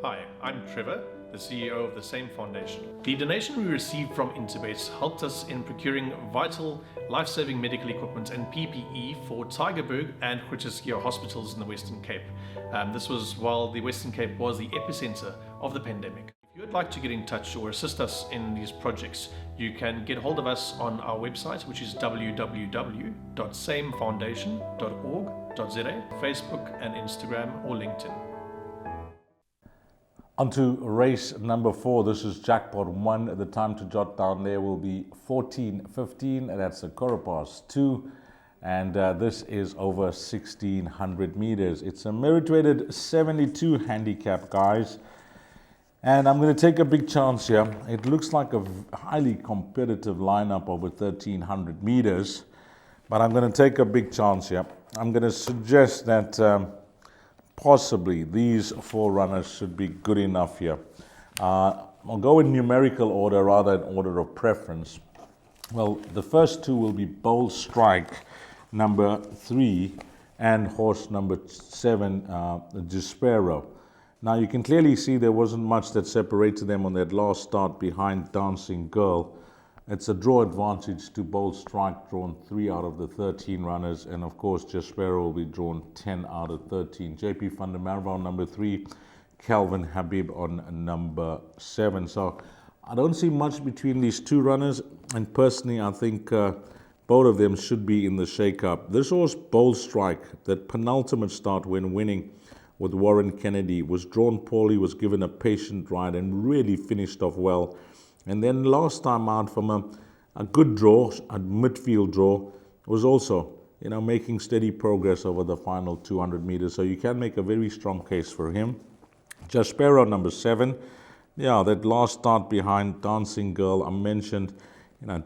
Hi, I'm Trevor, the CEO of the same foundation. The donation we received from Interbase helped us in procuring vital, life-saving medical equipment and PPE for Tygerberg and Groote hospitals in the Western Cape. This was while the Western Cape was the epicenter of the pandemic. If you would like to get in touch or assist us in these projects, you can get hold of us on our website, which is www.samefoundation.org.za, Facebook and Instagram or LinkedIn. On to race number 4. This is jackpot 1. The time to jot down there will be 14:15. That's a quarter past 2. And this is over 1,600 meters. It's a merit-weighted 72 handicap, guys. And I'm going to take a big chance here. It looks like a highly competitive lineup over 1,300 meters. But I'm going to take a big chance here. I'm going to suggest that possibly these 4 runners should be good enough here. I'll go in numerical order rather than order of preference. Well, the first 2 will be Bold Strike, number 3, and horse number 7, Despero. Now you can clearly see there wasn't much that separated them on that last start behind Dancing Girl. It's a draw advantage to Bold Strike, drawn 3 out of the 13 runners, and of course Despero will be drawn 10 out of 13. JP van der Merwe on number 3, Calvin Habib on number 7. So I don't see much between these 2 runners, and personally I think both of them should be in the shake-up. This horse, Bold Strike, that penultimate start when winning with Warren Kennedy, was drawn poorly, was given a patient ride and really finished off well. And then last time out from a good draw, a midfield draw, was also, making steady progress over the final 200 meters. So you can make a very strong case for him. Despero, number 7. Yeah, that last start behind Dancing Girl, I mentioned,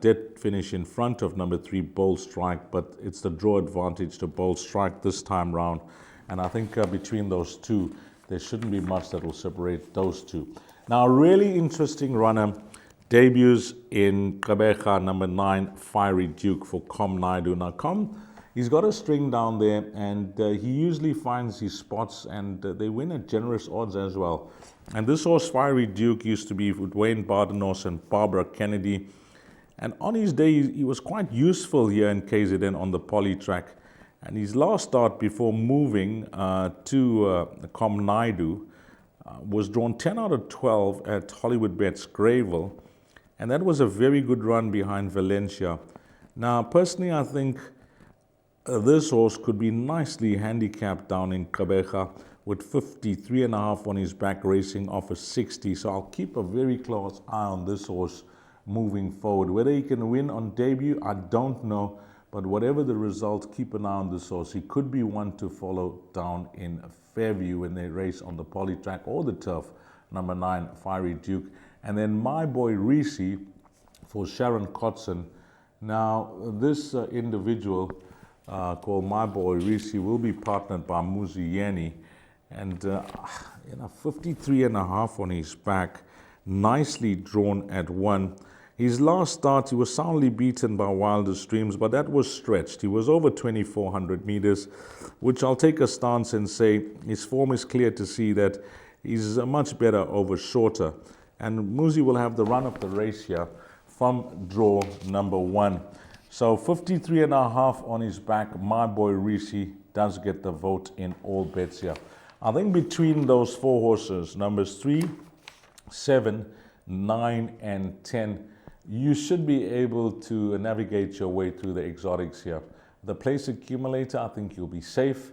did finish in front of number 3, Bold Strike, but it's the draw advantage to Bold Strike this time round. And I think between those 2, there shouldn't be much that will separate those 2. Now, a really interesting runner debuts in Gqeberha, number 9, Fiery Duke for Com Naidu. Now, he's got a string down there, and he usually finds his spots, and they win at generous odds as well. And this horse, Fiery Duke, used to be with Wayne Bardenos and Barbara Kennedy. And on his day, he was quite useful here in KZN on the poly track. And his last start before moving to Com Naidu was drawn 10 out of 12 at Hollywoodbets Greyville. And that was a very good run behind Valencia. Now, personally, I think this horse could be nicely handicapped down in Gqeberha with 53.5 on his back, racing off a 60. So I'll keep a very close eye on this horse moving forward. Whether he can win on debut, I don't know. But whatever the result, keep an eye on this horse. He could be one to follow down in Fairview when they race on the poly track or the turf, number 9, Fiery Duke. And then My Boy Reese for Sharon Kotson. Now, this individual called My Boy Reese will be partnered by Muzieni. And 53.5 on his back, nicely drawn at 1. His last start, he was soundly beaten by Wildest Dreams, but that was stretched. He was over 2,400 meters, which I'll take a stance and say his form is clear to see that he's much better over shorter. And Muzi will have the run of the race here from draw number 1. So 53.5 on his back, My Boy Reese does get the vote in all bets here. I think between those 4 horses, numbers 3, 7, 9, and 10, you should be able to navigate your way through the exotics here. The place accumulator, I think you'll be safe.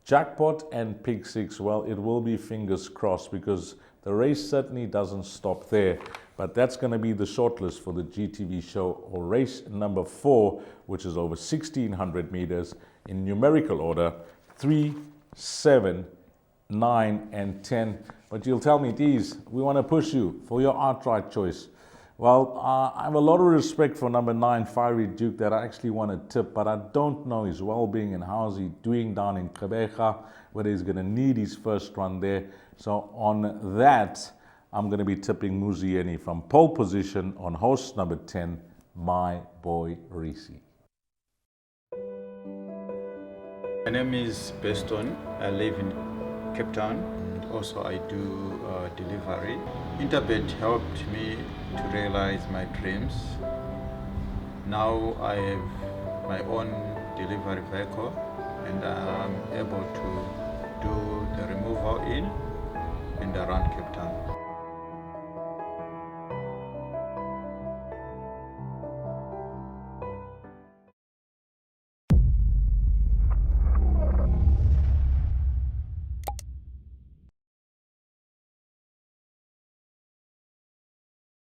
Jackpot and Pig 6, well, it will be fingers crossed because the race certainly doesn't stop there. But that's going to be the shortlist for the GTV show, or race number 4, which is over 1,600 meters in numerical order, 3, 7, 9, and 10. But you'll tell me, Dees, we want to push you for your outright choice. Well, I have a lot of respect for number 9, Fiery Duke, that I actually want to tip, but I don't know his well-being and how's he doing down in Gqeberha, whether he's going to need his first run there. So on that, I'm going to be tipping Muzieni from pole position on horse number 10, My Boy Reese. My name is Beston. I live in Cape Town. also I do delivery. Interbet helped me to realize my dreams. Now I have my own delivery vehicle and I'm able to do the removal in and around Cape Town.